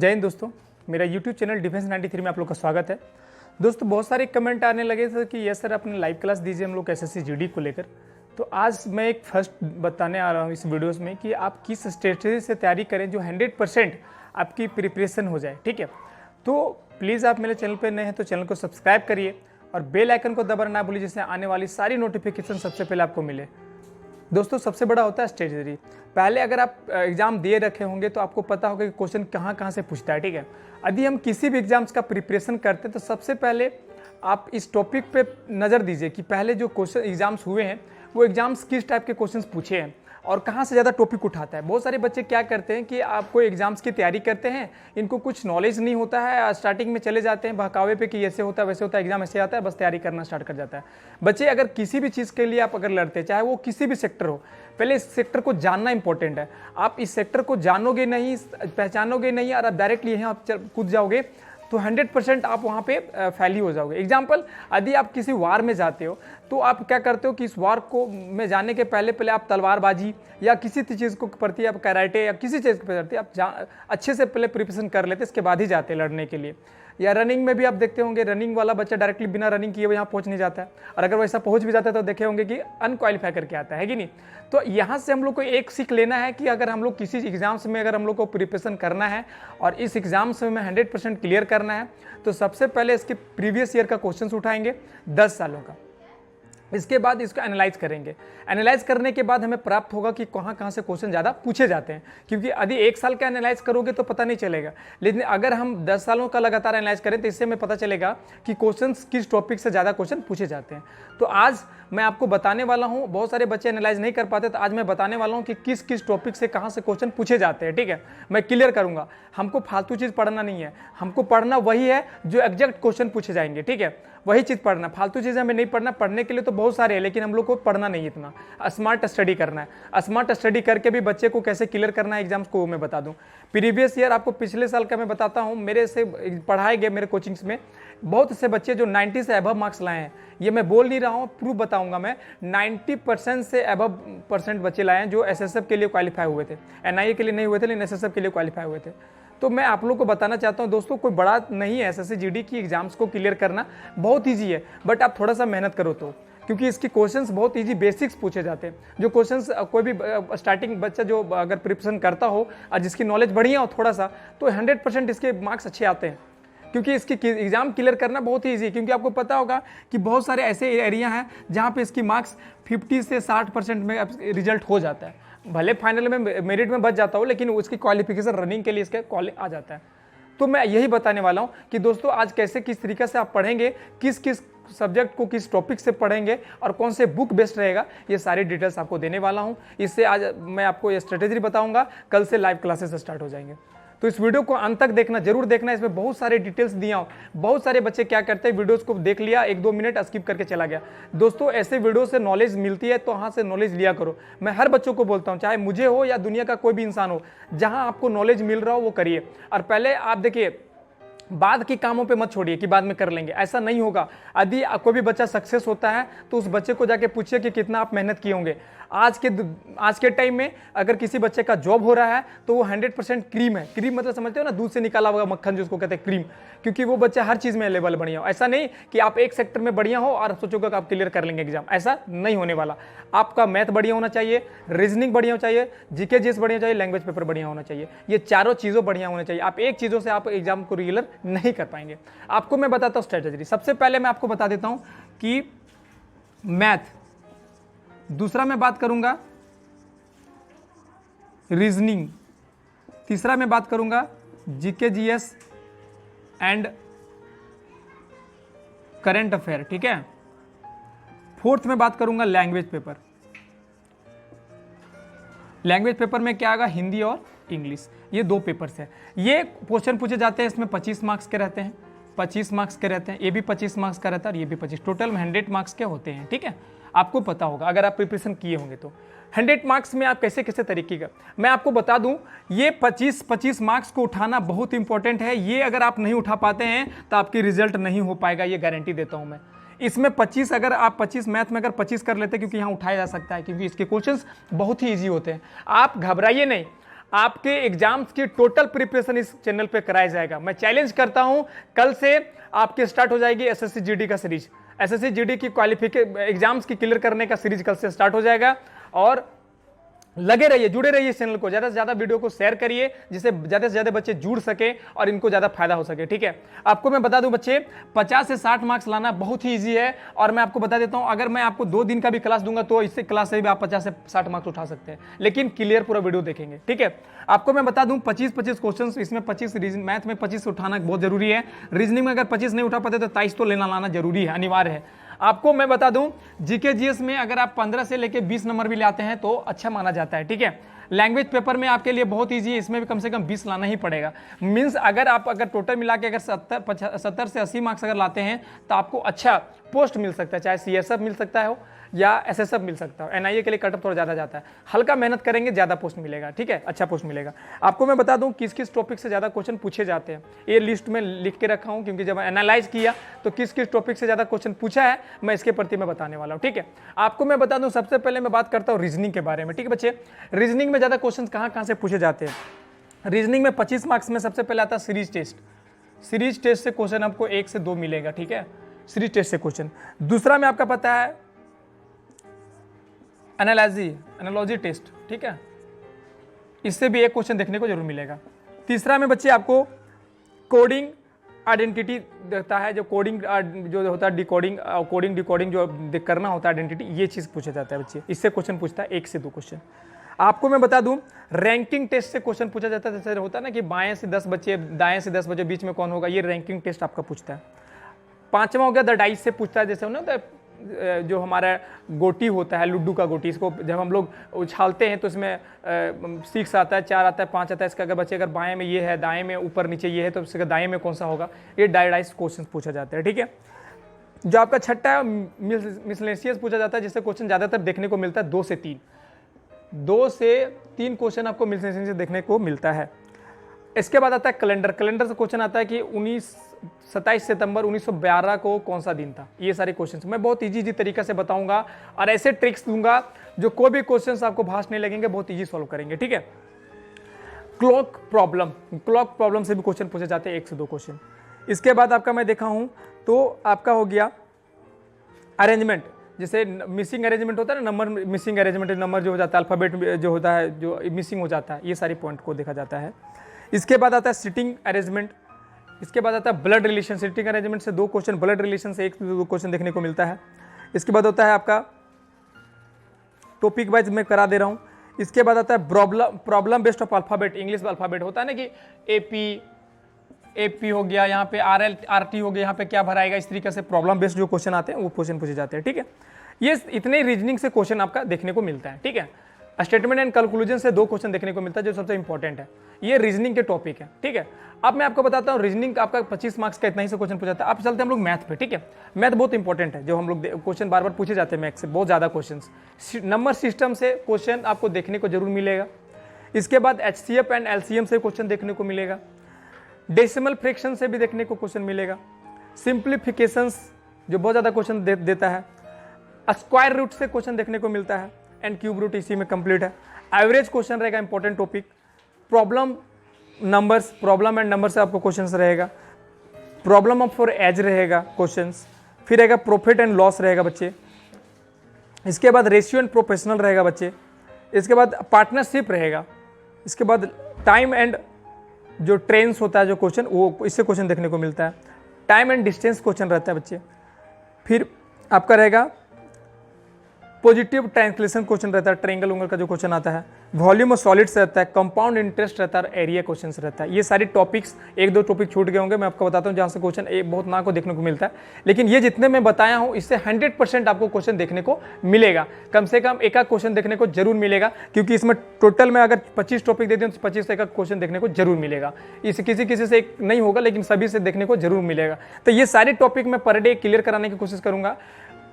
जय हिंद दोस्तों, मेरा YouTube चैनल डिफेंस 93 में आप लोग का स्वागत है। दोस्तों बहुत सारे कमेंट आने लगे थे कि यस सर अपने लाइव क्लास दीजिए हम लोग एसएससी जीडी को लेकर। तो आज मैं एक फर्स्ट बताने आ रहा हूँ इस वीडियोस में कि आप किस स्ट्रेटजी से तैयारी करें जो 100% आपकी प्रिपरेशन हो जाए। ठीक है, तो प्लीज़ आप मेरे चैनल पर नए हैं तो चैनल को सब्सक्राइब करिए और बेल आइकन को दबाना ना भूलिए, जिससे आने वाली सारी नोटिफिकेशन सबसे पहले आपको मिले। दोस्तों सबसे बड़ा होता है स्ट्रेटजी। पहले अगर आप एग्जाम दिए रखे होंगे तो आपको पता होगा कि क्वेश्चन कहाँ कहाँ से पूछता है। ठीक है, यदि हम किसी भी एग्जाम्स का प्रिपरेशन करते हैं तो सबसे पहले आप इस टॉपिक पे नज़र दीजिए कि पहले जो क्वेश्चन एग्जाम्स हुए हैं वो एग्जाम्स किस टाइप के क्वेश्चंस पूछे हैं और कहाँ से ज़्यादा टॉपिक उठाता है। बहुत सारे बच्चे क्या करते हैं कि आपको एग्जाम्स की तैयारी करते हैं, इनको कुछ नॉलेज नहीं होता है, स्टार्टिंग में चले जाते हैं बहकावे पे कि ऐसे होता है वैसे होता है, एग्जाम ऐसे आता है, बस तैयारी करना स्टार्ट कर जाता है। बच्चे अगर किसी भी चीज़ के लिए आप अगर लड़ते हैं, चाहे वो किसी भी सेक्टर हो, पहले इस सेक्टर को जानना इंपॉर्टेंट है। आप इस सेक्टर को जानोगे नहीं, पहचानोगे नहीं और आप डायरेक्टली यहाँ आप कूद जाओगे तो 100% आप वहाँ पे फेल ही हो जाओगे। एग्जाम्पल, यदि आप किसी वार में जाते हो तो आप क्या करते हो कि इस वार को में जाने के पहले आप तलवारबाजी या किसी चीज़ को प्रति आप कराटे या किसी चीज़ के प्रति आप अच्छे से पहले प्रिपरेशन कर लेते, इसके बाद ही जाते लड़ने के लिए। या रनिंग में भी आप देखते होंगे, रनिंग वाला बच्चा डायरेक्टली बिना रनिंग किए यहाँ पहुँच नहीं जाता है, और अगर वैसा पहुँच भी जाता है तो देखे होंगे कि अनक्वालिफाई करके आता है कि नहीं। तो यहाँ से हम लोग को एक सीख लेना है कि अगर हम लोग किसी एग्जाम्स में अगर हम लोग को प्रिपरेशन करना है और इस एग्जाम्स में 100% क्लियर करना है तो सबसे पहले इसके प्रीवियस ईयर का क्वेश्चन उठाएंगे 10 सालों का। इसके बाद इसको एनालाइज करेंगे। एनालाइज करने के बाद हमें प्राप्त होगा कि कहाँ कहाँ से क्वेश्चन ज़्यादा पूछे जाते हैं, क्योंकि यदि 1 साल का एनालाइज करोगे तो पता नहीं चलेगा, लेकिन अगर हम 10 सालों का लगातार एनालाइज करें तो इससे हमें पता चलेगा कि क्वेश्चंस किस टॉपिक से ज़्यादा क्वेश्चन पूछे जाते हैं। तो आज मैं आपको बताने वाला हूँ, बहुत सारे बच्चे एनालाइज नहीं कर पाते, तो आज मैं बताने वाला हूँ कि किस किस टॉपिक से कहाँ से क्वेश्चन पूछे जाते हैं। ठीक है, मैं क्लियर करूँगा। हमको फालतू चीज़ पढ़ना नहीं है, हमको पढ़ना वही है जो एग्जैक्ट क्वेश्चन पूछे जाएंगे। ठीक है, वही चीज़ पढ़ना, फालतू चीज़ें हमें नहीं पढ़ना। पढ़ने के लिए तो बहुत सारे हैं, लेकिन हम लोग को पढ़ना नहीं इतना, स्मार्ट स्टडी करना है। स्मार्ट स्टडी करके भी बच्चे को कैसे क्लियर करना है एग्जाम्स को मैं बता दूं। प्रीवियस ईयर आपको पिछले साल का मैं बताता हूं, मेरे से पढ़ाए गए मेरे कोचिंग्स में बहुत से बच्चे जो 90 से अबव मार्क्स लाए हैं। ये मैं बोल नहीं रहा हूँ, प्रूफ बताऊंगा मैं। 90% से अबव परसेंट बच्चे लाए हैं जो एसएसएफ के लिए क्वालिफाई हुए थे, एनआईए के लिए नहीं हुए थे, लेकिन एसएसएफ के लिए क्वालिफाई हुए थे। तो मैं आप लोग को बताना चाहता हूं दोस्तों, कोई बड़ा नहीं है एसएससी जीडी की एग्जाम्स को क्लियर करना, बहुत ईजी है, बट आप थोड़ा सा मेहनत करो तो, क्योंकि इसके क्वेश्चंस बहुत इजी बेसिक्स पूछे जाते हैं। जो क्वेश्चंस कोई भी स्टार्टिंग बच्चा जो अगर प्रिपरेशन करता हो और जिसकी नॉलेज बढ़िया हो थोड़ा सा, तो 100% इसके मार्क्स अच्छे आते हैं, क्योंकि इसकी एग्जाम क्लियर करना बहुत ही ईजी है। क्योंकि आपको पता होगा कि बहुत सारे ऐसे एरिया हैं जहाँ पे इसकी मार्क्स 50 से 60% में रिजल्ट हो जाता है। भले फाइनल में मेरिट में बच जाता हो, लेकिन उसकी क्वालिफिकेशन रनिंग के लिए इसका कॉलेज आ जाता है। तो मैं यही बताने वाला हूँ कि दोस्तों आज कैसे किस तरीके से आप पढ़ेंगे, किस किस सब्जेक्ट को किस टॉपिक से पढ़ेंगे और कौन से बुक बेस्ट रहेगा, ये सारी डिटेल्स आपको देने वाला हूँ। इससे आज मैं आपको ये स्ट्रेटेजी बताऊंगा, कल से लाइव क्लासेस स्टार्ट हो जाएंगे। तो इस वीडियो को अंत तक देखना, जरूर देखना, इसमें बहुत सारे डिटेल्स दिया हूँ। बहुत सारे बच्चे क्या करते हैं, वीडियोस को देख लिया, 1-2 मिनट स्किप करके चला गया। दोस्तों ऐसे वीडियो से नॉलेज मिलती है तो वहाँ से नॉलेज लिया करो। मैं हर बच्चों को बोलता हूँ, चाहे मुझे हो या दुनिया का कोई भी इंसान हो, जहाँ आपको नॉलेज मिल रहा हो वो करिए। और पहले आप देखिए, बाद के कामों पे मत छोड़िए कि बाद में कर लेंगे, ऐसा नहीं होगा। यदि कोई भी बच्चा सक्सेस होता है तो उस बच्चे को जाके पूछिए कि कितना आप मेहनत किए होंगे। आज के टाइम में अगर किसी बच्चे का जॉब हो रहा है तो वो 100% क्रीम है। क्रीम मतलब समझते हो ना, दूध से निकाला हुआ मक्खन जिसको कहते हैं क्रीम, क्योंकि वो बच्चा हर चीज़ में लेवल बढ़िया हो। ऐसा नहीं कि आप एक सेक्टर में बढ़िया हो और सोचोगे कि आप क्लियर कर लेंगे एग्जाम, ऐसा नहीं होने वाला। आपका मैथ बढ़िया होना चाहिए, रीजनिंग बढ़िया होना चाहिए, जीके जीएस बढ़िया चाहिए, लैंग्वेज पेपर बढ़िया होना चाहिए। ये चारों चीज़ों बढ़िया होना चाहिए। आप एक चीज़ों से आप एग्जाम को रेगुलर नहीं कर पाएंगे। आपको मैं बताता हूँ स्ट्रेटेजी। सबसे पहले मैं आपको बता देता हूँ कि मैथ, दूसरा मैं बात करूंगा रीजनिंग, तीसरा मैं बात करूंगा GK GS and current affair. ठीक है, फोर्थ में बात करूंगा लैंग्वेज पेपर। लैंग्वेज पेपर में क्या आएगा, हिंदी और इंग्लिश, ये 2 पेपर्स है। ये क्वेश्चन पूछे जाते हैं, इसमें 25 मार्क्स के रहते हैं, 25 मार्क्स के रहते हैं, ये भी 25 मार्क्स का रहता है और ये भी 25, टोटल में 100 मार्क्स के होते हैं। ठीक है, आपको पता होगा अगर आप प्रिपरेशन किए होंगे तो 100 मार्क्स में आप कैसे कैसे तरीके का, मैं आपको बता दूं, ये 25 मार्क्स को उठाना बहुत इंपॉर्टेंट है। ये अगर आप नहीं उठा पाते हैं तो आपकी रिजल्ट नहीं हो पाएगा, ये गारंटी देता हूं मैं। इसमें 25 अगर आप 25 मैथ में अगर 25 कर लेते, क्योंकि यहाँ उठाया जा सकता है, क्योंकि इसके क्वेश्चंस बहुत ही ईजी होते हैं। आप घबराइए नहीं, आपके एग्जाम्स की टोटल प्रिपरेशन इस चैनल पे कराया जाएगा। मैं चैलेंज करता हूं, कल से आपके स्टार्ट हो जाएगी एसएससी जीडी का सीरीज। एसएससी जीडी की क्वालिफिकेशन एग्जाम्स की क्लियर करने का सीरीज कल से स्टार्ट हो जाएगा। और लगे रहिए, जुड़े रहिए इस चैनल को, ज्यादा से ज्यादा वीडियो को शेयर करिए जिससे ज्यादा से ज्यादा बच्चे जुड़ सके और इनको ज्यादा फायदा हो सके। ठीक है, आपको मैं बता दूं बच्चे, 50 से 60 मार्क्स लाना बहुत ही इजी है। और मैं आपको बता देता हूं, अगर मैं आपको 2 दिन का भी क्लास दूंगा तो इससे क्लास से भी आप 50 से 60 मार्क्स उठा सकते हैं, लेकिन क्लियर पूरा वीडियो देखेंगे। ठीक है, आपको मैं बता दूं 25 क्वेश्चन, इसमें 25 मैथ में 25 उठाना बहुत जरूरी है। रीजनिंग में अगर 25 नहीं उठा पाते तो 23 तो लेना लाना जरूरी है, अनिवार्य है। आपको मैं बता दूं, जीके जीएस में अगर आप 15 से लेके 20 नंबर भी लाते हैं तो अच्छा माना जाता है। ठीक है, लैंग्वेज पेपर में आपके लिए बहुत इजी है, इसमें भी कम से कम 20 लाना ही पड़ेगा। मींस अगर टोटल मिला के अगर 70 से 80 मार्क्स अगर लाते हैं तो आपको अच्छा पोस्ट मिल सकता है, चाहे सीएसएफ मिल सकता है हो या एसएसएफ मिल सकता है। एनआईए के लिए कटअप थोड़ा ज्यादा जाता है, हल्का मेहनत करेंगे ज्यादा पोस्ट मिलेगा। ठीक है, अच्छा पोस्ट मिलेगा। आपको मैं बता दूं किस किस टॉपिक से ज्यादा क्वेश्चन पूछे जाते हैं, ये लिस्ट में लिख के रखा हूं, क्योंकि जब एनालाइज किया तो किस किस टॉपिक से ज्यादा क्वेश्चन पूछा है मैं इसके प्रति मैं बताने वाला हूं। ठीक है, आपको मैं बता दूं, सबसे पहले मैं बात करता हूं रीजनिंग के बारे में। ठीक है बच्चे, रीजनिंग में ज्यादा क्वेश्चन कहां से पूछे जाते हैं। रीजनिंग में 25 मार्क्स में सबसे पहले आता है सीरीज टेस्ट। सीरीज टेस्ट से क्वेश्चन आपको 1 से 2 मिलेगा। ठीक है, सीरीज टेस्ट से क्वेश्चन। दूसरा में आपका पता है एनालॉजी टेस्ट। ठीक है, इससे भी एक क्वेश्चन देखने को जरूर मिलेगा। तीसरा में बच्चे आपको कोडिंग आइडेंटिटी देता है, जो कोडिंग जो होता है डिकोडिंग, कोडिंग डिकोडिंग जो करना होता है आइडेंटिटी, ये चीज पूछा जाता है बच्चे, इससे क्वेश्चन पूछता है 1 से 2 क्वेश्चन। आपको मैं बता दूं, रैंकिंग टेस्ट से क्वेश्चन पूछा जाता है। जैसे होता है ना कि बाएं से 10 बच्चे, दाएं से 10 बच्चे, बीच में कौन होगा, ये रैंकिंग टेस्ट आपका पूछता है। पांचवा हो गया द डाइस से पूछता है, जैसे ना जो हमारा गोटी होता है, लुड्डू का गोटी, इसको जब हम लोग उछालते हैं तो इसमें 6 आता है, 4 आता है, 5 आता है। इसका अगर बच्चे अगर बाएं में ये है, दाएं में ऊपर नीचे ये है, तो इसका दाएं में कौन सा होगा, ये डाइस क्वेश्चन पूछा जाता है। ठीक है, जो आपका छठा है मिसलेनियस पूछा जाता है, जिससे क्वेश्चन ज्यादातर देखने को मिलता है 2 से 3 क्वेश्चन आपको मिसलेनियस से देखने को मिलता है। इसके बाद आता है कैलेंडर। कैलेंडर से क्वेश्चन आता है कि 27 सितंबर 1912 को कौन सा दिन था। ये सारे क्वेश्चंस मैं बहुत इजी तरीके से बताऊंगा और ऐसे ट्रिक्स दूंगा जो कोई भी क्वेश्चंस आपको भाष नहीं लगेंगे, बहुत इजी सॉल्व करेंगे। ठीक है, क्लॉक प्रॉब्लम से भी क्वेश्चन पूछे जाते हैं 1 से 2 क्वेश्चन। इसके बाद आपका मैं देखा हूं तो आपका हो गया अरेंजमेंट, जैसे मिसिंग अरेंजमेंट होता है ना, नंबर मिसिंग अरेंजमेंट, नंबर जो हो जाता है, अल्फाबेट जो होता है जो मिसिंग हो जाता है, ये सारी पॉइंट को देखा जाता है। इसके बाद आता है सिटिंग अरेंजमेंट। इसके बाद आता है ब्लड रिलेशन। सिटिंग अरेंजमेंट से 2 क्वेश्चन, ब्लड रिलेशन से 1 से 2 क्वेश्चन देखने को मिलता है। इसके बाद होता है आपका टॉपिक वाइज मैं करा दे रहा हूं। इसके बाद आता है problem based of alphabet. English alphabet होता है ना कि एपी हो गया, यहाँ पे RT हो गया, यहाँ पे क्या भराएगा, इस तरीके से प्रॉब्लम बेस्ड जो क्वेश्चन आते हैं वो क्वेश्चन पूछे जाते हैं। ठीक है, ये इतने रीजनिंग से क्वेश्चन आपका देखने को मिलता है। ठीक है, स्टेटमेंट एंड कंक्लूजन से 2 क्वेश्चन देखने को मिलता है, जो सबसे इंपॉर्टेंट है। ये रीजनिंग के टॉपिक है। ठीक है, अब मैं आपको बताता हूँ रीजनिंग आपका 25 मार्क्स का इतना ही से क्वेश्चन पूछा जाता है। अब चलते हैं हम लोग मैथ पे। ठीक है, मैथ बहुत इंपॉर्टेंट है, जो हम लोग क्वेश्चन बार बार पूछे जाते हैं मैथ से, बहुत ज्यादा क्वेश्चन। नंबर सिस्टम से क्वेश्चन आपको देखने को जरूर मिलेगा। इसके बाद HCF एंड LCM से क्वेश्चन देखने को मिलेगा। डेसिमल फ्रैक्शन से भी देखने को क्वेश्चन मिलेगा। सिंप्लीफिकेशंस जो बहुत ज्यादा क्वेश्चन देता है। स्क्वायर रूट से क्वेश्चन देखने को मिलता है, एंड क्यूब रूट इसी में कंप्लीट है। एवरेज क्वेश्चन रहेगा, important topic. Problem and number से आपको क्वेश्चंस रहेगा। प्रॉब्लम ऑफ फॉर एज रहेगा क्वेश्चंस। फिर रहेगा प्रॉफिट एंड लॉस रहेगा बच्चे। इसके बाद रेशियो एंड प्रोफेशनल रहेगा बच्चे। इसके बाद पार्टनरशिप रहेगा। इसके बाद टाइम एंड जो ट्रेंस होता है जो क्वेश्चन, वो इससे क्वेश्चन देखने को मिलता है। टाइम एंड डिस्टेंस क्वेश्चन रहता है बच्चे। फिर आपका रहेगा पॉजिटिव ट्रांसलेशन क्वेश्चन रहता है, ट्रायंगल उंगल का जो क्वेश्चन आता है। वॉल्यूम ऑफ सॉलिड्स रहता है, कंपाउंड इंटरेस्ट रहता है, एरिया क्वेश्चन रहता है। ये सारी टॉपिक्स, 1-2 टॉपिक छूट गए होंगे, मैं आपको बताता हूँ जहाँ से क्वेश्चन बहुत ना को देखने को मिलता है। लेकिन ये जितने मैं बताया हूँ इससे 100% आपको क्वेश्चन देखने को मिलेगा। कम से कम एक क्वेश्चन देखने को जरूर मिलेगा, क्योंकि इसमें टोटल में अगर 25 टॉपिक दे दें तो 25 से एक क्वेश्चन देखने को जरूर मिलेगा। इस किसी से एक नहीं होगा, लेकिन सभी से देखने को जरूर मिलेगा। तो ये सारे टॉपिक मैं पर डे क्लियर कराने की कोशिश करूंगा।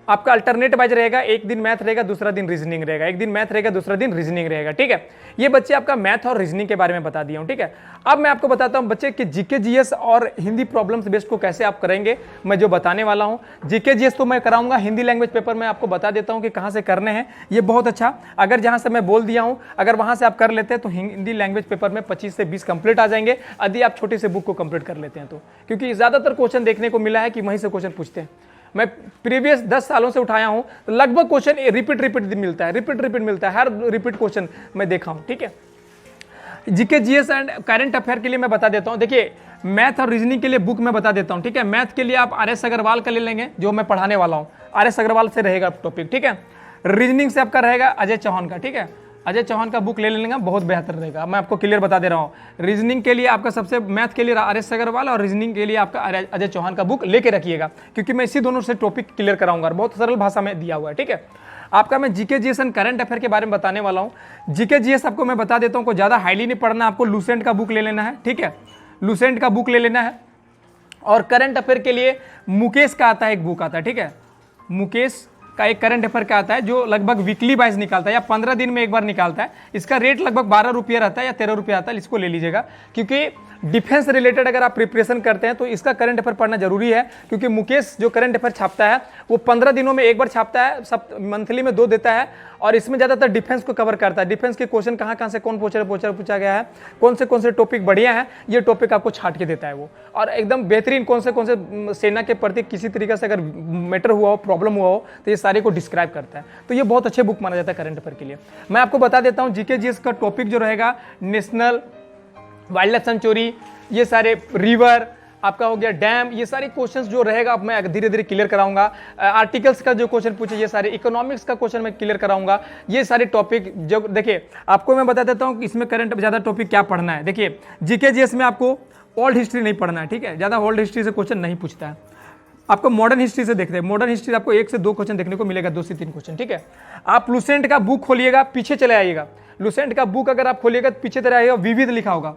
आपका अल्टरनेट वाइज रहेगा, एक दिन मैथ रहेगा, दूसरा दिन रीजनिंग रहेगा, एक दिन मैथ रहेगा, दूसरा दिन रीजनिंग रहेगा, ठीक है। ये बच्चे आपका मैथ और रीजनिंग के बारे में बता दिया हूं, ठीक है। अब मैं आपको बताता हूं बच्चे कि जीके जीएस और हिंदी प्रॉब्लम्स बेस्ड को कैसे आप करेंगे, मैं जो बताने वाला हूं। जीके जीएस तो मैं कराऊंगा, हिंदी लैंग्वेज पेपर में आपको बता देता हूं कि कहां से करने हैं। ये बहुत अच्छा, अगर जहां से मैं बोल दिया हूं अगर वहां से आप कर लेते हैं तो हिंदी लैंग्वेज पेपर में 25 से 20 कंप्लीट आ जाएंगे, यदि आप छोटी से बुक को कंप्लीट कर लेते हैं तो, क्योंकि ज्यादातर क्वेश्चन देखने को मिला है कि वहीं से क्वेश्चन पूछते हैं। मैं प्रीवियस 10 सालों से उठाया हूं तो लगभग क्वेश्चन रिपीट मिलता है, रिपीट मिलता है, हर रिपीट क्वेश्चन मैं देखा हूं, ठीक है। GK GS and current affair के लिए मैं बता देता हूं, देखिए मैथ और रीजनिंग के लिए बुक मैं बता देता हूं, ठीक है। मैथ के लिए आप RS अग्रवाल का ले लेंगे, जो मैं पढ़ाने वाला हूं, RS अग्रवाल से रहेगा टॉपिक, ठीक है। रीजनिंग से आपका रहेगा अजय चौहान का, ठीक है। अजय चौहान का बुक ले लेंगे, बहुत बेहतर रहेगा, मैं आपको क्लियर बता दे रहा हूँ। रीजनिंग के लिए आपका सबसे, मैथ के लिए RS अग्रवाल और रीजनिंग के लिए आपका अजय चौहान का बुक लेके रखिएगा, क्योंकि मैं इसी दोनों से टॉपिक क्लियर कराऊंगा, बहुत सरल भाषा में दिया हुआ है, ठीक है। आपका मैं GK GS and current affair के बारे में बताने वाला हूँ। जीके जीएस आपको मैं बता देता हूँ, को ज़्यादा हाईली नहीं पढ़ना, आपको लूसेंट का बुक ले लेना है, ठीक है, लूसेंट का बुक ले लेना है। और करंट अफेयर के लिए मुकेश का आता है, एक बुक आता है, ठीक है, मुकेश का एक करंट अफेयर का आता है जो लगभग वीकली वाइज निकालता है या 15 दिन में एक बार निकालता है। इसका रेट लगभग 12 रुपये रहता है या 13 रुपये आता है, इसको ले लीजिएगा, क्योंकि डिफेंस रिलेटेड अगर आप प्रिपरेशन करते हैं तो इसका करंट अफेयर पढ़ना जरूरी है, क्योंकि मुकेश जो करंट अफेयर छापता है वो 15 दिनों में एक बार छापता है, सब मंथली में 2 देता है, और इसमें ज़्यादातर डिफेंस को कवर करता है। डिफेंस के क्वेश्चन कहाँ से कौन पूछा गया है, कौन से टॉपिक बढ़िया है, ये टॉपिक आपको छाट के देता है वो, और एकदम बेहतरीन कौन से सेना के प्रति किसी तरीके से अगर मैटर हुआ हो, प्रॉब्लम हुआ हो, तो ये सारे को डिस्क्राइब करता है। तो ये बहुत अच्छे बुक माना जाता है करंट अफेयर के लिए। मैं आपको बता देता हूँ जीके जीएस का टॉपिक जो रहेगा, नेशनल वाइल्ड लाइफ सेंचुरी, ये सारे रिवर आपका हो गया, डैम, ये सारे क्वेश्चंस जो रहेगा अब मैं धीरे धीरे क्लियर कराऊंगा। आर्टिकल्स का जो क्वेश्चन पूछे, ये सारे इकोनॉमिक्स का क्वेश्चन मैं क्लियर कराऊंगा। ये सारे टॉपिक जो, देखिए आपको मैं बता देता हूँ कि इसमें करंट ज्यादा टॉपिक क्या पढ़ना है। देखिए जीके जीएस में आपको ओल्ड हिस्ट्री नहीं पढ़ना है, ठीक है, ज्यादा ओल्ड हिस्ट्री से क्वेश्चन नहीं पूछता है। आपको मॉडर्न हिस्ट्री से देखते हैं, मॉडर्न हिस्ट्री आपको 1 से 2 क्वेश्चन देखने को मिलेगा, 2 से 3 क्वेश्चन, ठीक है। आप लूसेंट का बुक खोलिएगा, पीछे चले आइएगा, लूसेंट का बुक अगर आप खोलिएगा पीछे चले आइएगा, विविध लिखा होगा,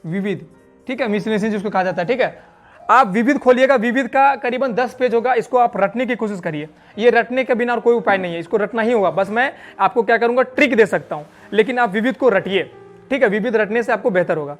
विविध, ठीक है, मिसलेनियस जिसको कहा जाता है, ठीक है। आप विविध खोलिएगा, विविध का करीबन 10 पेज होगा, इसको आप रटने की कोशिश करिए। ये रटने के बिना और कोई उपाय नहीं है, इसको रटना ही होगा, बस मैं आपको क्या करूंगा, ट्रिक दे सकता हूं, लेकिन आप विविध को रटिए, ठीक है, विविध रटने से आपको बेहतर होगा।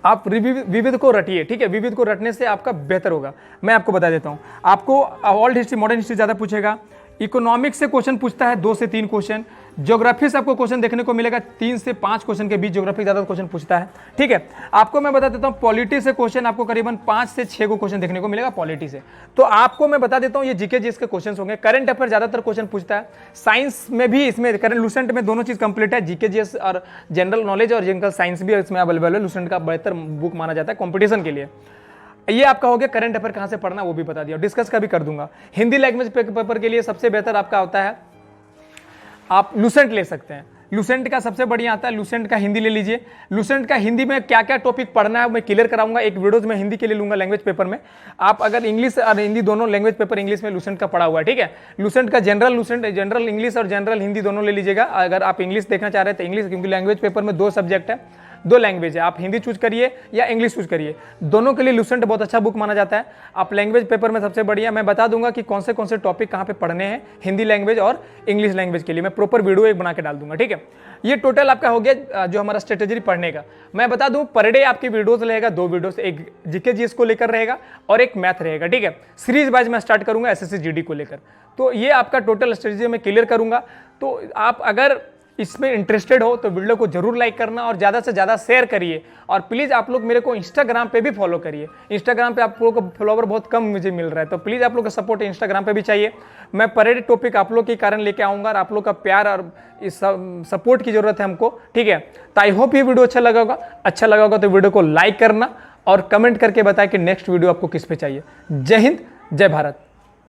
आप विविध को रटिए, ठीक है, विविध को रटने से आपका बेहतर होगा। मैं आपको बता देता हूं, आपको ओल्ड हिस्ट्री, मॉडर्न हिस्ट्री ज्यादा पूछेगा, इकोनॉमिक्स से क्वेश्चन पूछता है 2 से 3 क्वेश्चन, ज्योग्राफी से आपको क्वेश्चन देखने को मिलेगा 3 से 5 क्वेश्चन के बीच, ज्योग्राफी ज्यादा क्वेश्चन पूछता है, ठीक है। आपको मैं बता देता हूं पॉलिटी से क्वेश्चन आपको करीबन 5 से 6 को क्वेश्चन देखने को मिलेगा पॉलिटी से। तो आपको मैं बता देता हूं ये जीके जीएस के क्वेश्चन होंगे। करंट अफेयर ज्यादातर क्वेश्चन पूछता है, साइंस में भी, इसमें करंट लूसेंट में दोनों चीज कंप्लीट है, जीके जीएस और जनरल नॉलेज और जनरल साइंस भी इसमें अवेलेबल है। लूसेंट का बेहतर बुक माना जाता है कॉम्पिटिशन के लिए। ये आपका हो गया करंट अफेयर कहां से पढ़ना, वो भी बता दिया, डिस्कस का भी कर दूंगा। हिंदी लैंग्वेज पेपर के लिए सबसे बेहतर आपका होता है, आप लूसेंट ले सकते हैं, लूसेंट का सबसे बढ़िया आता है, लूसेंट का हिंदी ले लीजिए। लूसेंट का हिंदी में क्या क्या टॉपिक पढ़ना है मैं क्लियर कराऊंगा, एक वीडियोज में हिंदी के लिए लूंगा लैंग्वेज पेपर में। आप अगर इंग्लिश और हिंदी दोनों लैंग्वेज पेपर इंग्लिश में लूसेंट का पढ़ा हुआ है, ठीक है। लूसेंट का जनरल इंग्लिश और जनरल हिंदी दोनों ले लीजिएगा। अगर आप इंग्लिश देखना चाह रहे हैं तो इंग्लिश, क्योंकि लैंग्वेज पेपर में 2 सब्जेक्ट है, 2 लैंग्वेज है, आप हिंदी चूज करिए या इंग्लिश चूज करिए, दोनों के लिए लूसेंट बहुत अच्छा बुक माना जाता है। आप लैंग्वेज पेपर में सबसे बढ़िया, मैं बता दूंगा कि कौन से टॉपिक कहाँ पे पढ़ने हैं हिंदी लैंग्वेज और इंग्लिश लैंग्वेज के लिए, मैं प्रॉपर वीडियो एक बना के डाल दूंगा, ठीक है। ये टोटल आपका हो गया जो हमारा स्ट्रेटेजी पढ़ने का। मैं बता दूं पर डे आपकी वीडियोस रहेगा 2 वीडियोस, एक जीके जीएस को लेकर रहेगा और एक मैथ रहेगा, ठीक है। सीरीज वाइज मैं स्टार्ट करूंगा एसएससी जीडी को लेकर, तो ये आपका टोटल स्ट्रेटेजी मैं क्लियर करूंगा। तो आप अगर इसमें इंटरेस्टेड हो तो वीडियो को जरूर लाइक करना और ज़्यादा से ज़्यादा शेयर करिए। और प्लीज़ आप लोग मेरे को इंस्टाग्राम पे भी फॉलो करिए, इंस्टाग्राम पे आप लोगों को फॉलोवर बहुत कम मुझे मिल रहा है, तो प्लीज़ आप लोग का सपोर्ट इंस्टाग्राम पे भी चाहिए। मैं परेड टॉपिक आप लोग के कारण लेके आऊँगा और आप लोग का प्यार और इस सपोर्ट की जरूरत है हमको, ठीक है। तो आई होप ये वीडियो अच्छा लगा होगा तो वीडियो को लाइक करना और कमेंट करके बताएं कि नेक्स्ट वीडियो आपको किस पे चाहिए। जय हिंद, जय भारत।